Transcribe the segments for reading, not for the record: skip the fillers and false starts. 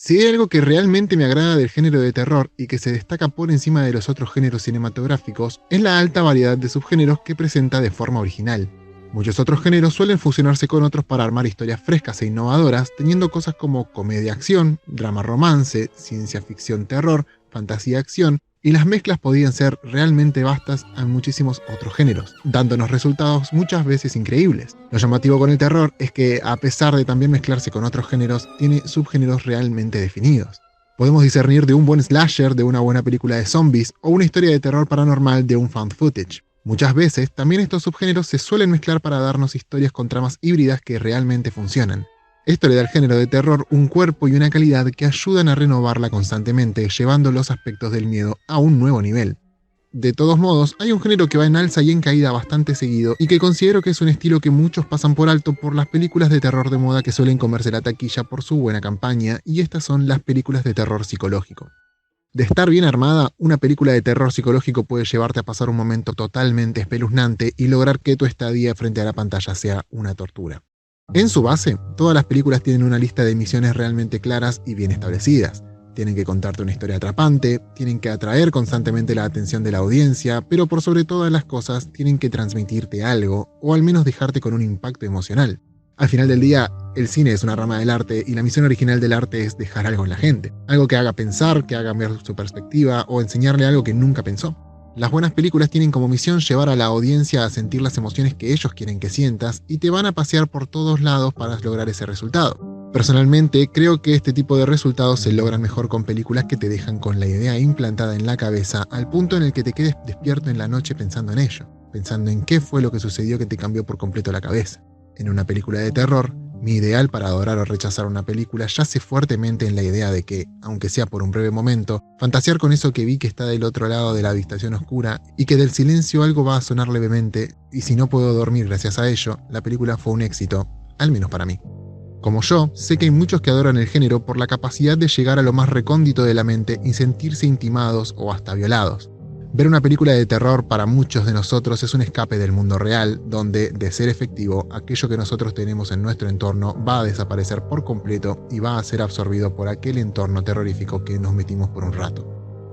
Si hay algo que realmente me agrada del género de terror y que se destaca por encima de los otros géneros cinematográficos, es la alta variedad de subgéneros que presenta de forma original. Muchos otros géneros suelen fusionarse con otros para armar historias frescas e innovadoras, teniendo cosas como comedia-acción, drama-romance, ciencia ficción-terror, fantasía-acción, y las mezclas podían ser realmente vastas en muchísimos otros géneros, dándonos resultados muchas veces increíbles. Lo llamativo con el terror es que, a pesar de también mezclarse con otros géneros, tiene subgéneros realmente definidos. Podemos discernir de un buen slasher de una buena película de zombies o una historia de terror paranormal de un found footage. Muchas veces, también estos subgéneros se suelen mezclar para darnos historias con tramas híbridas que realmente funcionan. Esto le da al género de terror un cuerpo y una calidad que ayudan a renovarla constantemente, llevando los aspectos del miedo a un nuevo nivel. De todos modos, hay un género que va en alza y en caída bastante seguido y que considero que es un estilo que muchos pasan por alto por las películas de terror de moda que suelen comerse la taquilla por su buena campaña, y estas son las películas de terror psicológico. De estar bien armada, una película de terror psicológico puede llevarte a pasar un momento totalmente espeluznante y lograr que tu estadía frente a la pantalla sea una tortura. En su base, todas las películas tienen una lista de misiones realmente claras y bien establecidas. Tienen que contarte una historia atrapante, tienen que atraer constantemente la atención de la audiencia, pero por sobre todas las cosas tienen que transmitirte algo, o al menos dejarte con un impacto emocional. Al final del día, el cine es una rama del arte y la misión original del arte es dejar algo en la gente. Algo que haga pensar, que haga cambiar su perspectiva o enseñarle algo que nunca pensó. Las buenas películas tienen como misión llevar a la audiencia a sentir las emociones que ellos quieren que sientas y te van a pasear por todos lados para lograr ese resultado. Personalmente, creo que este tipo de resultados se logran mejor con películas que te dejan con la idea implantada en la cabeza al punto en el que te quedes despierto en la noche pensando en ello, pensando en qué fue lo que sucedió que te cambió por completo la cabeza. En una película de terror, mi ideal para adorar o rechazar una película yace fuertemente en la idea de que, aunque sea por un breve momento, fantasear con eso que vi que está del otro lado de la habitación oscura y que del silencio algo va a sonar levemente, y si no puedo dormir gracias a ello, la película fue un éxito, al menos para mí. Como yo, sé que hay muchos que adoran el género por la capacidad de llegar a lo más recóndito de la mente y sentirse intimados o hasta violados. Ver una película de terror para muchos de nosotros es un escape del mundo real, donde, de ser efectivo, aquello que nosotros tenemos en nuestro entorno va a desaparecer por completo y va a ser absorbido por aquel entorno terrorífico que nos metimos por un rato.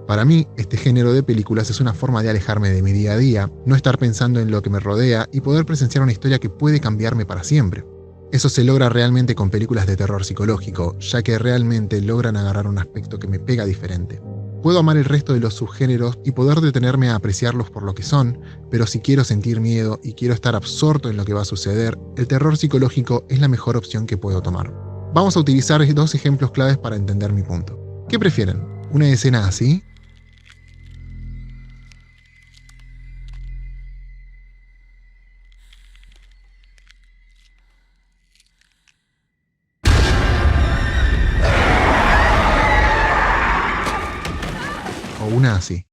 Para mí, este género de películas es una forma de alejarme de mi día a día, no estar pensando en lo que me rodea y poder presenciar una historia que puede cambiarme para siempre. Eso se logra realmente con películas de terror psicológico, ya que realmente logran agarrar un aspecto que me pega diferente. Puedo amar el resto de los subgéneros y poder detenerme a apreciarlos por lo que son, pero si quiero sentir miedo y quiero estar absorto en lo que va a suceder, el terror psicológico es la mejor opción que puedo tomar. Vamos a utilizar dos ejemplos claves para entender mi punto. ¿Qué prefieren? ¿Una escena así? ¿O una así?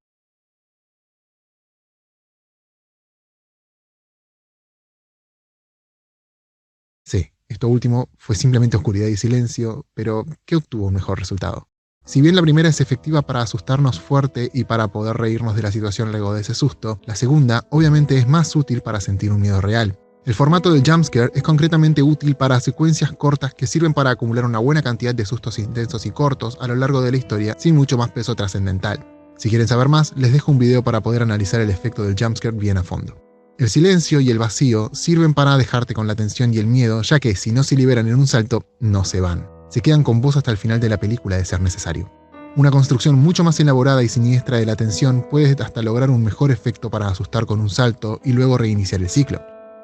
Sí, esto último fue simplemente oscuridad y silencio, pero ¿qué obtuvo un mejor resultado? Si bien la primera es efectiva para asustarnos fuerte y para poder reírnos de la situación luego de ese susto, la segunda obviamente es más útil para sentir un miedo real. El formato del jumpscare es concretamente útil para secuencias cortas que sirven para acumular una buena cantidad de sustos intensos y cortos a lo largo de la historia sin mucho más peso trascendental. Si quieren saber más, les dejo un video para poder analizar el efecto del jumpscare bien a fondo. El silencio y el vacío sirven para dejarte con la tensión y el miedo, ya que si no se liberan en un salto, no se van. Se quedan con vos hasta el final de la película de ser necesario. Una construcción mucho más elaborada y siniestra de la tensión puede hasta lograr un mejor efecto para asustar con un salto y luego reiniciar el ciclo.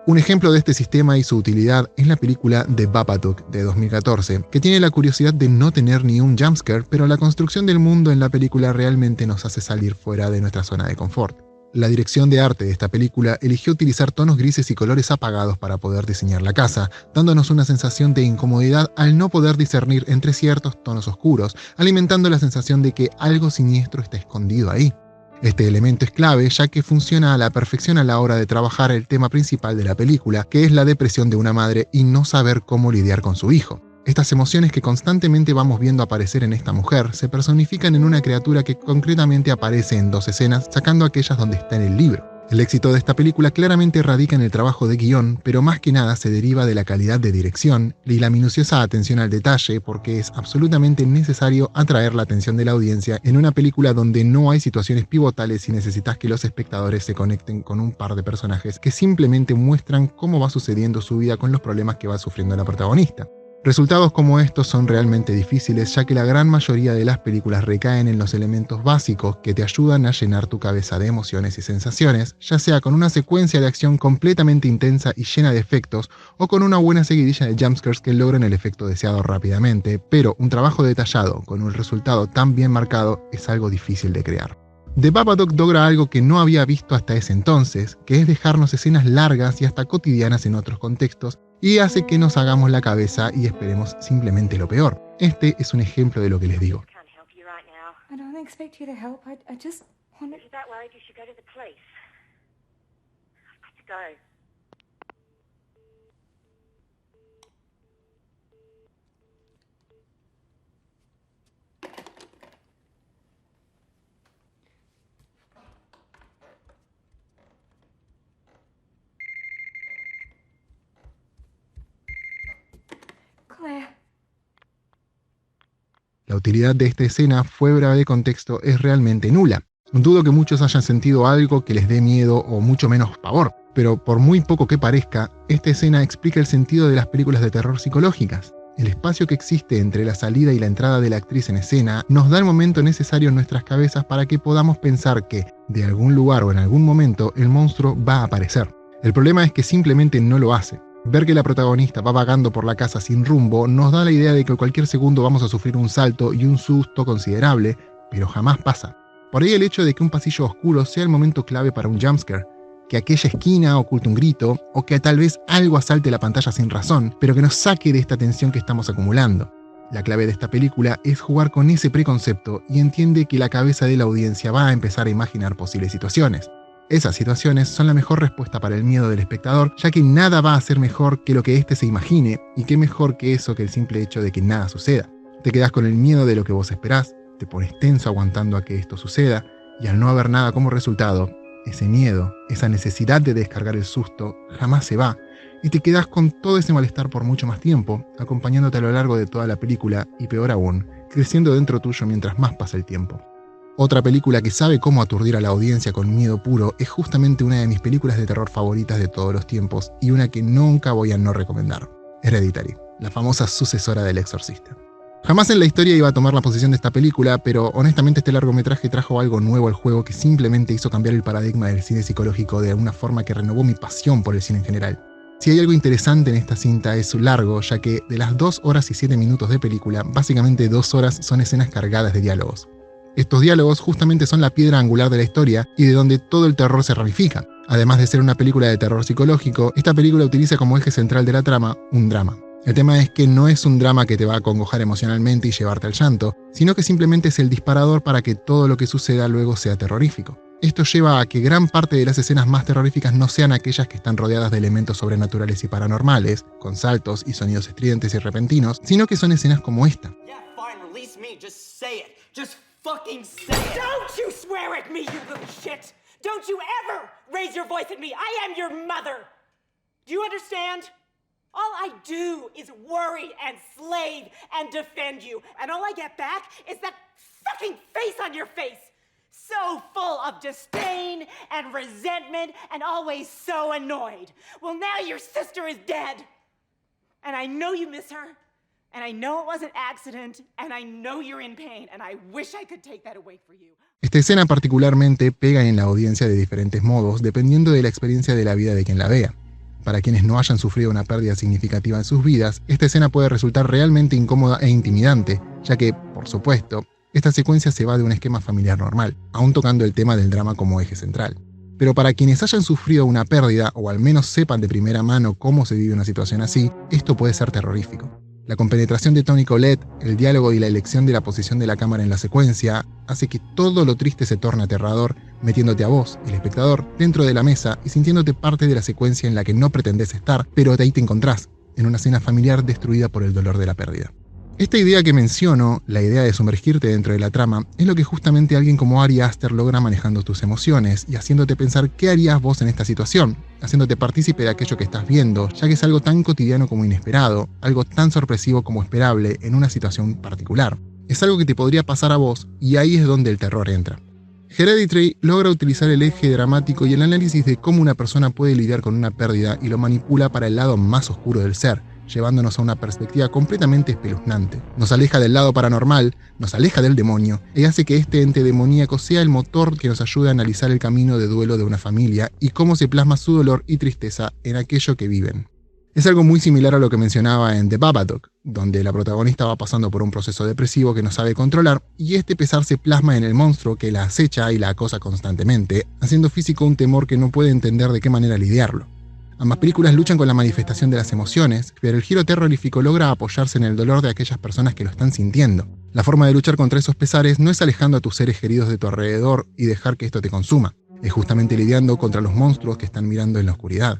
Un ejemplo de este sistema y su utilidad es la película The Babadook de 2014, que tiene la curiosidad de no tener ni un jumpscare, pero la construcción del mundo en la película realmente nos hace salir fuera de nuestra zona de confort. La dirección de arte de esta película eligió utilizar tonos grises y colores apagados para poder diseñar la casa, dándonos una sensación de incomodidad al no poder discernir entre ciertos tonos oscuros, alimentando la sensación de que algo siniestro está escondido ahí. Este elemento es clave ya que funciona a la perfección a la hora de trabajar el tema principal de la película, que es la depresión de una madre y no saber cómo lidiar con su hijo. Estas emociones que constantemente vamos viendo aparecer en esta mujer se personifican en una criatura que concretamente aparece en dos escenas, sacando aquellas donde está en el libro. El éxito de esta película claramente radica en el trabajo de guión, pero más que nada se deriva de la calidad de dirección y la minuciosa atención al detalle, porque es absolutamente necesario atraer la atención de la audiencia en una película donde no hay situaciones pivotales y necesitas que los espectadores se conecten con un par de personajes que simplemente muestran cómo va sucediendo su vida con los problemas que va sufriendo la protagonista. Resultados como estos son realmente difíciles, ya que la gran mayoría de las películas recaen en los elementos básicos que te ayudan a llenar tu cabeza de emociones y sensaciones, ya sea con una secuencia de acción completamente intensa y llena de efectos, o con una buena seguidilla de jumpscares que logren el efecto deseado rápidamente, pero un trabajo detallado con un resultado tan bien marcado es algo difícil de crear. The Babadook logra algo que no había visto hasta ese entonces, que es dejarnos escenas largas y hasta cotidianas en otros contextos, y hace que nos hagamos la cabeza y esperemos simplemente lo peor. Este es un ejemplo de lo que les digo. La utilidad de esta escena fuera de contexto es realmente nula. Dudo que muchos hayan sentido algo que les dé miedo o mucho menos pavor, pero por muy poco que parezca, esta escena explica el sentido de las películas de terror psicológicas. El espacio que existe entre la salida y la entrada de la actriz en escena nos da el momento necesario en nuestras cabezas para que podamos pensar que, de algún lugar o en algún momento, el monstruo va a aparecer. El problema es que simplemente no lo hace. Ver que la protagonista va vagando por la casa sin rumbo nos da la idea de que cualquier segundo vamos a sufrir un salto y un susto considerable, pero jamás pasa. Por ahí el hecho de que un pasillo oscuro sea el momento clave para un jumpscare, que aquella esquina oculte un grito, o que tal vez algo asalte la pantalla sin razón, pero que nos saque de esta tensión que estamos acumulando. La clave de esta película es jugar con ese preconcepto y entiende que la cabeza de la audiencia va a empezar a imaginar posibles situaciones. Esas situaciones son la mejor respuesta para el miedo del espectador, ya que nada va a ser mejor que lo que éste se imagine, y qué mejor que eso que el simple hecho de que nada suceda. Te quedás con el miedo de lo que vos esperás, te pones tenso aguantando a que esto suceda, y al no haber nada como resultado, ese miedo, esa necesidad de descargar el susto, jamás se va, y te quedás con todo ese malestar por mucho más tiempo, acompañándote a lo largo de toda la película, y peor aún, creciendo dentro tuyo mientras más pasa el tiempo. Otra película que sabe cómo aturdir a la audiencia con miedo puro es justamente una de mis películas de terror favoritas de todos los tiempos y una que nunca voy a no recomendar: Hereditary, la famosa sucesora del Exorcista. Jamás en la historia iba a tomar la posición de esta película, pero honestamente este largometraje trajo algo nuevo al juego que simplemente hizo cambiar el paradigma del cine psicológico de una forma que renovó mi pasión por el cine en general. Si hay algo interesante en esta cinta es su largo, ya que de las 2 horas y 7 minutos de película, básicamente 2 horas son escenas cargadas de diálogos. Estos diálogos justamente son la piedra angular de la historia y de donde todo el terror se ramifica. Además de ser una película de terror psicológico, esta película utiliza como eje central de la trama un drama. El tema es que no es un drama que te va a acongojar emocionalmente y llevarte al llanto, sino que simplemente es el disparador para que todo lo que suceda luego sea terrorífico. Esto lleva a que gran parte de las escenas más terroríficas no sean aquellas que están rodeadas de elementos sobrenaturales y paranormales, con saltos y sonidos estridentes y repentinos, sino que son escenas como esta. Fucking say it. Don't you swear at me, you little shit! Don't you ever raise your voice at me! I am your mother! Do you understand? All I do is worry and slave and defend you, and all I get back is that fucking face on your face! So full of disdain and resentment and always so annoyed. Well, now your sister is dead! And I know you miss her. And I know it was an accident, and I know you're in pain, and I wish I could take that away for you. Esta escena particularmente pega en la audiencia de diferentes modos, dependiendo de la experiencia de la vida de quien la vea. Para quienes no hayan sufrido una pérdida significativa en sus vidas, esta escena puede resultar realmente incómoda e intimidante, ya que, por supuesto, esta secuencia se va de un esquema familiar normal, aún tocando el tema del drama como eje central. Pero para quienes hayan sufrido una pérdida, o al menos sepan de primera mano cómo se vive una situación así, esto puede ser terrorífico. La compenetración de Toni Collette, el diálogo y la elección de la posición de la cámara en la secuencia hace que todo lo triste se torne aterrador, metiéndote a vos, el espectador, dentro de la mesa y sintiéndote parte de la secuencia en la que no pretendés estar, pero de ahí te encontrás, en una escena familiar destruida por el dolor de la pérdida. Esta idea que menciono, la idea de sumergirte dentro de la trama, es lo que justamente alguien como Ari Aster logra manejando tus emociones y haciéndote pensar qué harías vos en esta situación, haciéndote partícipe de aquello que estás viendo, ya que es algo tan cotidiano como inesperado, algo tan sorpresivo como esperable en una situación particular. Es algo que te podría pasar a vos y ahí es donde el terror entra. Hereditary logra utilizar el eje dramático y el análisis de cómo una persona puede lidiar con una pérdida y lo manipula para el lado más oscuro del ser, llevándonos a una perspectiva completamente espeluznante. Nos aleja del lado paranormal, nos aleja del demonio, y hace que este ente demoníaco sea el motor que nos ayude a analizar el camino de duelo de una familia y cómo se plasma su dolor y tristeza en aquello que viven. Es algo muy similar a lo que mencionaba en The Babadook, donde la protagonista va pasando por un proceso depresivo que no sabe controlar, y este pesar se plasma en el monstruo que la acecha y la acosa constantemente, haciendo físico un temor que no puede entender de qué manera lidiarlo. Ambas películas luchan con la manifestación de las emociones, pero el giro terrorífico logra apoyarse en el dolor de aquellas personas que lo están sintiendo. La forma de luchar contra esos pesares no es alejando a tus seres queridos de tu alrededor y dejar que esto te consuma, es justamente lidiando contra los monstruos que están mirando en la oscuridad.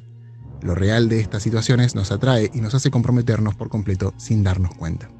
Lo real de estas situaciones nos atrae y nos hace comprometernos por completo sin darnos cuenta.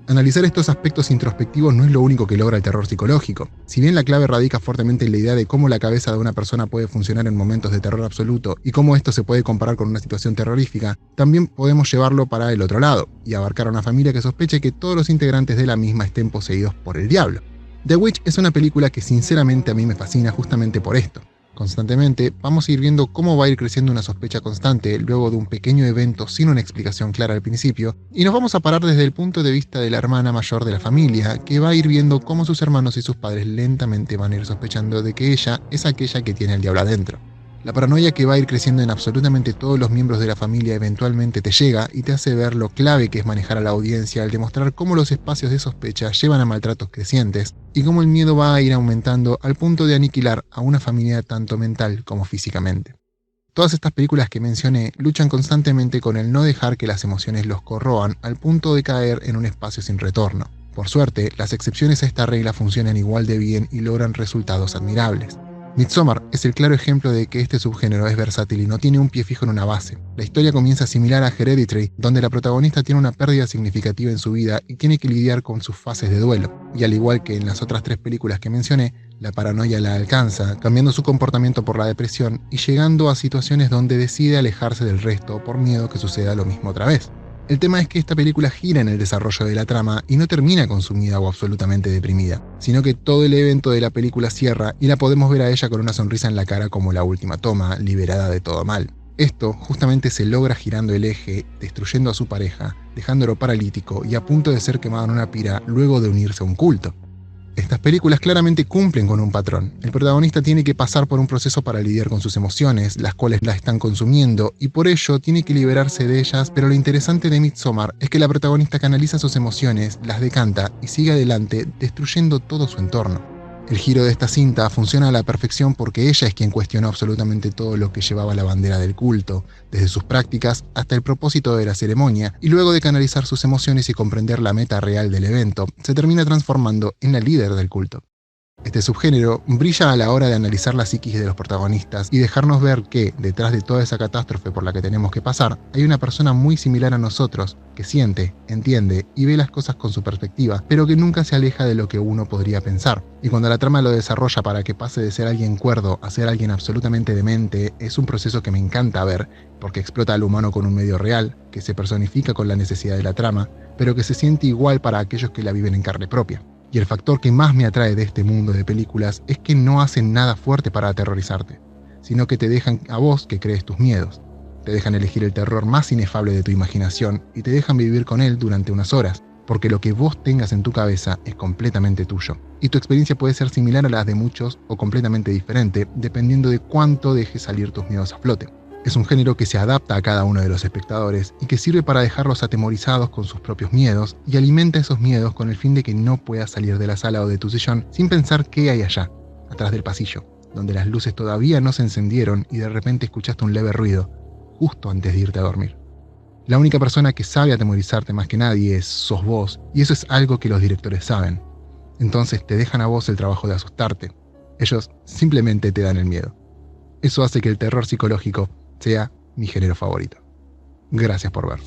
Analizar estos aspectos introspectivos no es lo único que logra el terror psicológico. Si bien la clave radica fuertemente en la idea de cómo la cabeza de una persona puede funcionar en momentos de terror absoluto y cómo esto se puede comparar con una situación terrorífica, también podemos llevarlo para el otro lado y abarcar a una familia que sospeche que todos los integrantes de la misma estén poseídos por el diablo. The Witch es una película que sinceramente a mí me fascina justamente por esto. Constantemente vamos a ir viendo cómo va a ir creciendo una sospecha constante luego de un pequeño evento sin una explicación clara al principio, y nos vamos a parar desde el punto de vista de la hermana mayor de la familia, que va a ir viendo cómo sus hermanos y sus padres lentamente van a ir sospechando de que ella es aquella que tiene el diablo adentro. La paranoia que va a ir creciendo en absolutamente todos los miembros de la familia eventualmente te llega y te hace ver lo clave que es manejar a la audiencia al demostrar cómo los espacios de sospecha llevan a maltratos crecientes y cómo el miedo va a ir aumentando al punto de aniquilar a una familia tanto mental como físicamente. Todas estas películas que mencioné luchan constantemente con el no dejar que las emociones los corroan al punto de caer en un espacio sin retorno. Por suerte, las excepciones a esta regla funcionan igual de bien y logran resultados admirables. Midsommar es el claro ejemplo de que este subgénero es versátil y no tiene un pie fijo en una base. La historia comienza similar a Hereditary, donde la protagonista tiene una pérdida significativa en su vida y tiene que lidiar con sus fases de duelo. Y al igual que en las otras 3 películas que mencioné, la paranoia la alcanza, cambiando su comportamiento por la depresión y llegando a situaciones donde decide alejarse del resto por miedo que suceda lo mismo otra vez. El tema es que esta película gira en el desarrollo de la trama y no termina consumida o absolutamente deprimida, sino que todo el evento de la película cierra y la podemos ver a ella con una sonrisa en la cara como la última toma, liberada de todo mal. Esto justamente se logra girando el eje, destruyendo a su pareja, dejándolo paralítico y a punto de ser quemado en una pira luego de unirse a un culto. Estas películas claramente cumplen con un patrón. El protagonista tiene que pasar por un proceso para lidiar con sus emociones, las cuales la están consumiendo, y por ello tiene que liberarse de ellas, pero lo interesante de Midsommar es que la protagonista canaliza sus emociones, las decanta y sigue adelante, destruyendo todo su entorno. El giro de esta cinta funciona a la perfección porque ella es quien cuestionó absolutamente todo lo que llevaba la bandera del culto, desde sus prácticas hasta el propósito de la ceremonia, y luego de canalizar sus emociones y comprender la meta real del evento, se termina transformando en la líder del culto. Este subgénero brilla a la hora de analizar la psiquis de los protagonistas y dejarnos ver que, detrás de toda esa catástrofe por la que tenemos que pasar, hay una persona muy similar a nosotros, que siente, entiende y ve las cosas con su perspectiva, pero que nunca se aleja de lo que uno podría pensar. Y cuando la trama lo desarrolla para que pase de ser alguien cuerdo a ser alguien absolutamente demente, es un proceso que me encanta ver, porque explota al humano con un medio real, que se personifica con la necesidad de la trama, pero que se siente igual para aquellos que la viven en carne propia. Y el factor que más me atrae de este mundo de películas es que no hacen nada fuerte para aterrorizarte, sino que te dejan a vos que crees tus miedos. Te dejan elegir el terror más inefable de tu imaginación y te dejan vivir con él durante unas horas, porque lo que vos tengas en tu cabeza es completamente tuyo. Y tu experiencia puede ser similar a las de muchos o completamente diferente, dependiendo de cuánto dejes salir tus miedos a flote. Es un género que se adapta a cada uno de los espectadores y que sirve para dejarlos atemorizados con sus propios miedos y alimenta esos miedos con el fin de que no puedas salir de la sala o de tu sillón sin pensar qué hay allá, atrás del pasillo, donde las luces todavía no se encendieron y de repente escuchaste un leve ruido, justo antes de irte a dormir. La única persona que sabe atemorizarte más que nadie sos vos, y eso es algo que los directores saben. Entonces te dejan a vos el trabajo de asustarte. Ellos simplemente te dan el miedo. Eso hace que el terror psicológico sea mi género favorito. Gracias por ver.